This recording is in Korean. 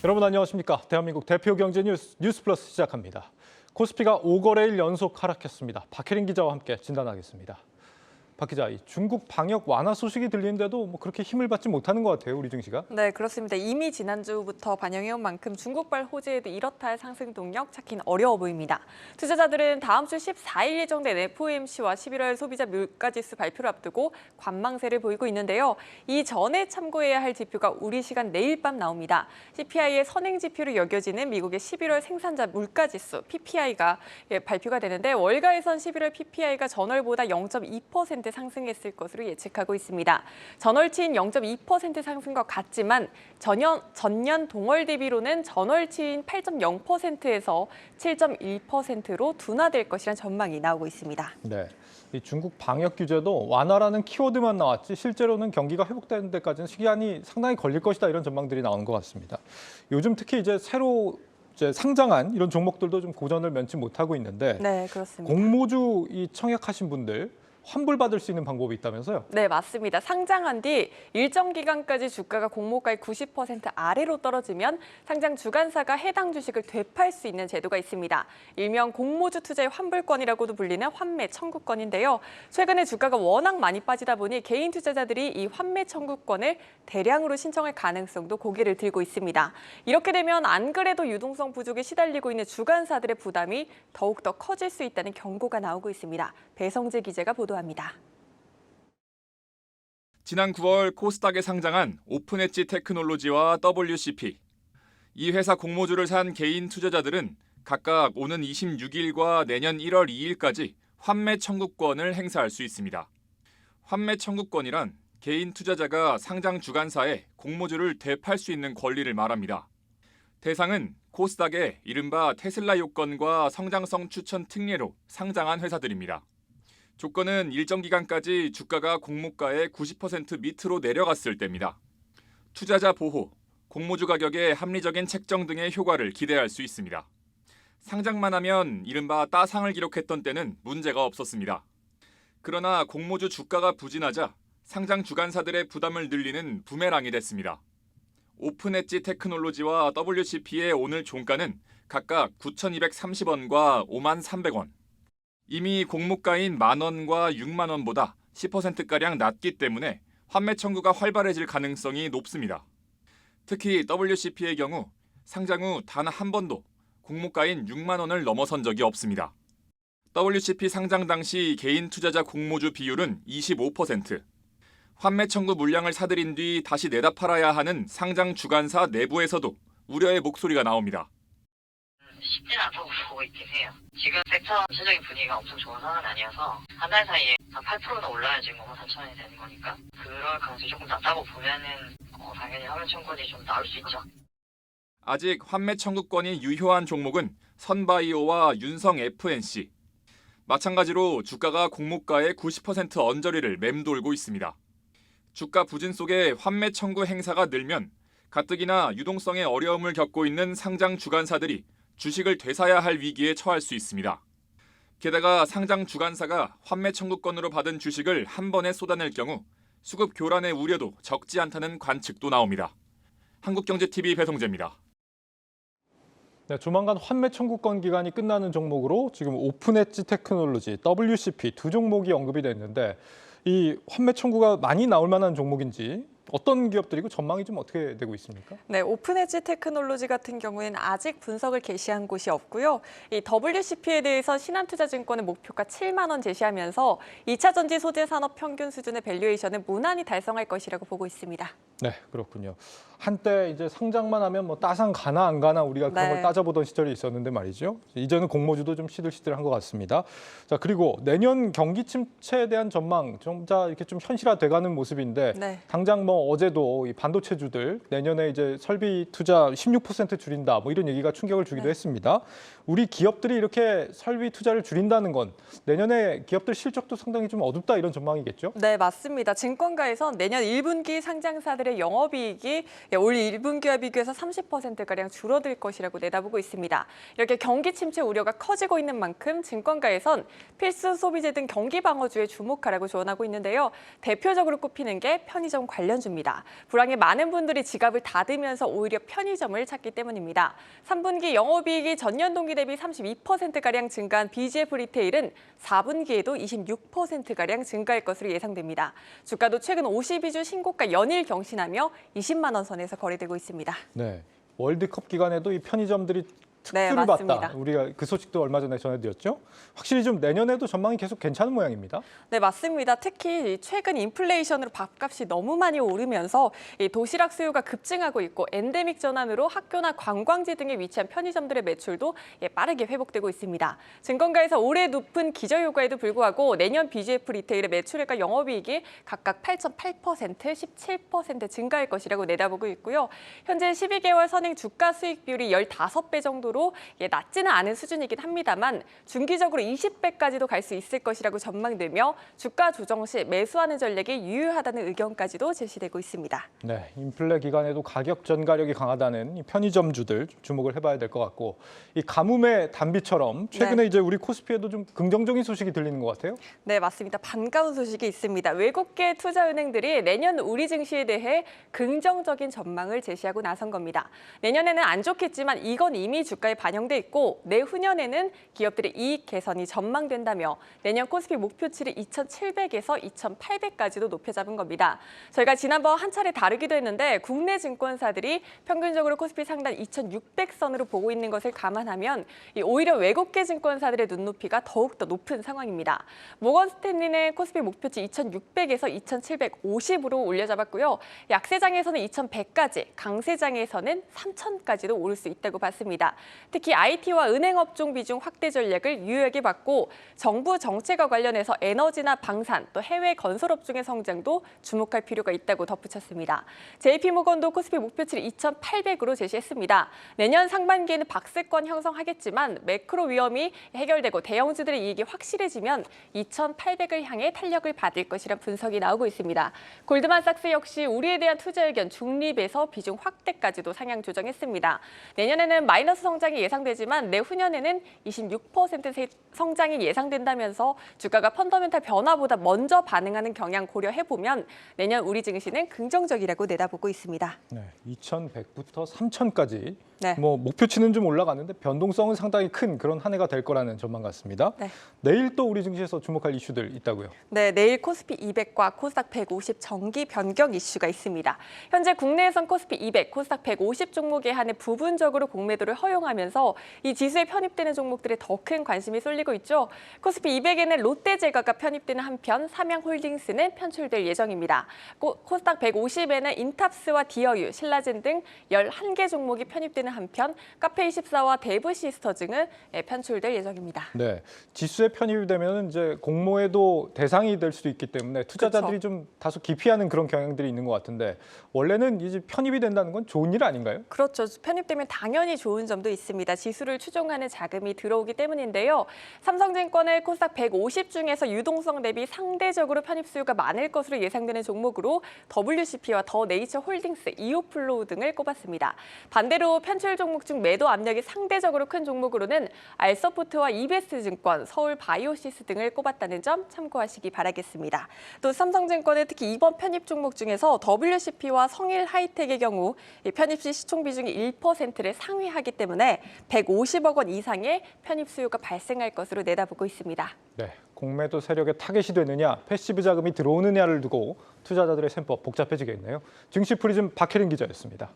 여러분 안녕하십니까? 대한민국 대표 경제 뉴스 플러스 시작합니다. 코스피가 5거래일 연속 하락했습니다. 박혜린 기자와 함께 진단하겠습니다. 박 기자, 중국 방역 완화 소식이 들리는데도 그렇게 힘을 받지 못하는 것 같아요, 우리 증시가. 네, 그렇습니다. 이미 지난주부터 반영해온 만큼 중국발 호재에도 이렇다 할 상승 동력 찾긴 어려워 보입니다. 투자자들은 다음 주 14일 예정된 FOMC와 11월 소비자 물가지수 발표를 앞두고 관망세를 보이고 있는데요. 이 전에 참고해야 할 지표가 우리 시간 내일 밤 나옵니다. CPI의 선행 지표로 여겨지는 미국의 11월 생산자 물가지수 PPI가 발표가 되는데 월가에선 11월 PPI가 전월보다 0.2% 상승했을 것으로 예측하고 있습니다. 전월치인 0.2% 상승 것 같지만 전년 동월 대비로는 전월치인 8.0%에서 7.1%로 둔화될 것이라는 전망이 나오고 있습니다. 네, 이 중국 방역 규제도 완화라는 키워드만 나왔지 실제로는 경기가 회복되는 데까지는 시간이 상당히 걸릴 것이다 이런 전망들이 나오는 것 같습니다. 요즘 특히 새로 상장한 이런 종목들도 좀 고전을 면치 못하고 있는데, 네, 그렇습니다. 공모주 청약하신 분들 환불받을 수 있는 방법이 있다면서요? 네, 맞습니다. 상장한 뒤 일정 기간까지 주가가 공모가의 90% 아래로 떨어지면 상장 주관사가 해당 주식을 되팔 수 있는 제도가 있습니다. 일명 공모주 투자의 환불권이라고도 불리는 환매 청구권인데요. 최근에 주가가 워낙 많이 빠지다 보니 개인 투자자들이 이 환매 청구권을 대량으로 신청할 가능성도 고개를 들고 있습니다. 이렇게 되면 안 그래도 유동성 부족에 시달리고 있는 주관사들의 부담이 더욱더 커질 수 있다는 경고가 나오고 있습니다. 배성재 기자가 보도합니다. 지난 9월 코스닥에 상장한 오픈엣지 테크놀로지와 WCP. 이 회사 공모주를 산 개인 투자자들은 각각 오는 26일과 내년 1월 2일까지 환매 청구권을 행사할 수 있습니다. 환매 청구권이란 개인 투자자가 상장 주관사에 공모주를 되팔 수 있는 권리를 말합니다. 대상은 코스닥의 이른바 테슬라 요건과 성장성 추천 특례로 상장한 회사들입니다. 조건은 일정 기간까지 주가가 공모가의 90% 밑으로 내려갔을 때입니다. 투자자 보호, 공모주 가격의 합리적인 책정 등의 효과를 기대할 수 있습니다. 상장만 하면 이른바 따상을 기록했던 때는 문제가 없었습니다. 그러나 공모주 주가가 부진하자 상장 주관사들의 부담을 늘리는 부메랑이 됐습니다. 오픈엣지 테크놀로지와 WCP의 오늘 종가는 각각 9,230원과 53,300원. 이미 공모가인 10,000원과 60,000원보다 10%가량 낮기 때문에 환매 청구가 활발해질 가능성이 높습니다. 특히 WCP의 경우 상장 후 단 한 번도 공모가인 60,000원을 넘어선 적이 없습니다. WCP 상장 당시 개인 투자자 공모주 비율은 25%. 환매 청구 물량을 사들인 뒤 다시 내다 팔아야 하는 상장 주관사 내부에서도 우려의 목소리가 나옵니다. 쉽지는 않다고 보고 있긴 해요. 지금 섹터 전체적인 분위기가 엄청 좋은 상황은 아니어서 한 달 사이에 한 8%는 올라야 지금 54,000원이 되는 거니까 그럴 가능성이 조금 낮다고 보면은 당연히 환매 청구권이 좀 나올 수 있죠. 아직 환매 청구권이 유효한 종목은 선바이오와 윤성 FNC. 마찬가지로 주가가 공모가의 90% 언저리를 맴돌고 있습니다. 주가 부진 속에 환매 청구 행사가 늘면 가뜩이나 유동성에 어려움을 겪고 있는 상장 주관사들이 주식을 되사야 할 위기에 처할 수 있습니다. 게다가 상장 주관사가 환매 청구권으로 받은 주식을 한 번에 쏟아낼 경우 수급 교란의 우려도 적지 않다는 관측도 나옵니다. 한국경제TV 배성재입니다. 네, 조만간 환매 청구권 기간이 끝나는 종목으로 지금 오픈엣지 테크놀로지, WCP 두 종목이 언급이 됐는데 이 환매 청구가 많이 나올 만한 종목인지 어떤 기업들이고 전망이 좀 어떻게 되고 있습니까? 네, 오픈엣지 테크놀로지 같은 경우에는 아직 분석을 개시한 곳이 없고요. 이 WCP에 대해서 신한투자증권의 목표가 7만 원 제시하면서 2차 전지 소재 산업 평균 수준의 밸류에이션을 무난히 달성할 것이라고 보고 있습니다. 네, 그렇군요. 한때 상장만 하면 따상 가나 안 가나 우리가 그런 걸 따져보던 시절이 있었는데 말이죠. 이제는 공모주도 좀 시들시들한 것 같습니다. 자, 그리고 내년 경기 침체에 대한 전망 이렇게 좀 현실화돼가는 모습인데 당장 어제도 이 반도체주들 내년에 설비 투자 16% 줄인다 이런 얘기가 충격을 주기도 했습니다. 우리 기업들이 이렇게 설비 투자를 줄인다는 건 내년에 기업들 실적도 상당히 좀 어둡다 이런 전망이겠죠? 네, 맞습니다. 증권가에선 내년 1분기 상장사들의 영업이익이 올 1분기와 비교해서 30%가량 줄어들 것이라고 내다보고 있습니다. 이렇게 경기 침체 우려가 커지고 있는 만큼 증권가에선 필수 소비재 등 경기 방어주에 주목하라고 조언하고 있는데요. 대표적으로 꼽히는 게 편의점 관련 보여줍니다. 불황에 많은 분들이 지갑을 닫으면서 오히려 편의점을 찾기 때문입니다. 3분기 영업이익이 전년 동기 대비 32%가량 증가한 BGF 리테일은 4분기에도 26%가량 증가할 것으로 예상됩니다. 주가도 최근 52주 신고가 연일 경신하며 20만 원 선에서 거래되고 있습니다. 네, 월드컵 기간에도 이 편의점들이 네, 특수를 맞습니다. 봤다. 우리가 그 소식도 얼마 전에 전해드렸죠. 확실히 좀 내년에도 전망이 계속 괜찮은 모양입니다. 네, 맞습니다. 특히 최근 인플레이션으로 밥값이 너무 많이 오르면서 이 도시락 수요가 급증하고 있고 엔데믹 전환으로 학교나 관광지 등에 위치한 편의점들의 매출도 빠르게 회복되고 있습니다. 증권가에서 올해 높은 기저효과에도 불구하고 내년 BGF 리테일의 매출액과 영업이익이 각각 8.8%, 17% 증가할 것이라고 내다보고 있고요. 현재 12개월 선행 주가 수익 비율이 15배 정도로 낮지는 않은 수준이긴 합니다만 중기적으로 20배까지도 갈 수 있을 것이라고 전망되며 주가 조정 시 매수하는 전략이 유효하다는 의견까지도 제시되고 있습니다. 네, 인플레 기간에도 가격 전가력이 강하다는 이 편의점주들 주목을 해봐야 될 것 같고 이 가뭄의 단비처럼 최근에 이제 우리 코스피에도 좀 긍정적인 소식이 들리는 것 같아요. 네, 맞습니다. 반가운 소식이 있습니다. 외국계 투자은행들이 내년 우리 증시에 대해 긍정적인 전망을 제시하고 나선 겁니다. 내년에는 안 좋겠지만 이건 이미 주가에 반영돼 있고 내후년에는 기업들의 이익 개선이 전망된다며 내년 코스피 목표치를 2,700에서 2,800까지도 높여 잡은 겁니다. 저희가 지난번 한 차례 다루기도 했는데 국내 증권사들이 평균적으로 코스피 상단 2,600선으로 보고 있는 것을 감안하면 오히려 외국계 증권사들의 눈높이가 더욱더 높은 상황입니다. 모건 스탠리는 코스피 목표치 2,600에서 2,750으로 올려잡았고요. 약세장에서는 2,100까지, 강세장에서는 3,000까지도 오를 수 있다고 봤습니다. 특히 IT와 은행업종 비중 확대 전략을 유효하게 받고 정부 정책과 관련해서 에너지나 방산, 또 해외 건설업종의 성장도 주목할 필요가 있다고 덧붙였습니다. JP모건도 코스피 목표치를 2,800으로 제시했습니다. 내년 상반기에는 박스권 형성하겠지만 매크로 위험이 해결되고 대형주들의 이익이 확실해지면 2,800을 향해 탄력을 받을 것이란 분석이 나오고 있습니다. 골드만삭스 역시 우리에 대한 투자 의견 중립에서 비중 확대까지도 상향 조정했습니다. 내년에는 마이너스 성장이 예상되지만 내후년에는 26% 성장이 예상된다면서 주가가 펀더멘탈 변화보다 먼저 반응하는 경향 고려해보면 내년 우리 증시는 긍정적이라고 내다보고 있습니다. 네, 2,100부터 3,000까지 네. 뭐 목표치는 좀 올라가는데 변동성은 상당히 큰 그런 한 해가 될 거라는 전망 같습니다. 네. 내일 또 우리 증시에서 주목할 이슈들 있다고요. 네, 내일 코스피 200과 코스닥 150 정기 변경 이슈가 있습니다. 현재 국내에선 코스피 200, 코스닥 150 종목에 한해 부분적으로 공매도를 허용하면서 이 지수에 편입되는 종목들에 더 큰 관심이 쏠리고 있죠. 코스피 200에는 롯데제과가 편입되는 한편 삼양홀딩스는 편출될 예정입니다. 코스닥 150에는 인탑스와 디어유, 신라젠 등 11개 종목이 편입되는 한편 카페24와 데브시스터 등은 편출될 예정입니다. 네, 지수에 편입이 되면 이제 공모에도 대상이 될 수도 있기 때문에 투자자들이 좀 다소 기피하는 그런 경향들이 있는 것 같은데 원래는 이제 편입이 된다는 건 좋은 일 아닌가요? 그렇죠. 편입되면 당연히 좋은 점도 있습니다. 지수를 추종하는 자금이 들어오기 때문인데요. 삼성증권의 코스닥 150 중에서 유동성 대비 상대적으로 편입 수요가 많을 것으로 예상되는 종목으로 WCP와 더 네이처 홀딩스, 이오플로우 등을 꼽았습니다. 반대로 편출 종목 중 매도 압력이 상대적으로 큰 종목으로는 알서포트와 이베스트증권, 서울바이오시스 등을 꼽았다는 점 참고하시기 바라겠습니다. 또 삼성증권은 특히 이번 편입 종목 중에서 WCP와 성일하이텍의 경우 편입 시 시총 비중이 1%를 상회하기 때문에 150억 원 이상의 편입 수요가 발생할 것으로 내다보고 있습니다. 네, 공매도 세력에 타겟이 되느냐, 패시브 자금이 들어오느냐를 두고 투자자들의 셈법 복잡해지겠네요. 증시 프리즘 박혜린 기자였습니다.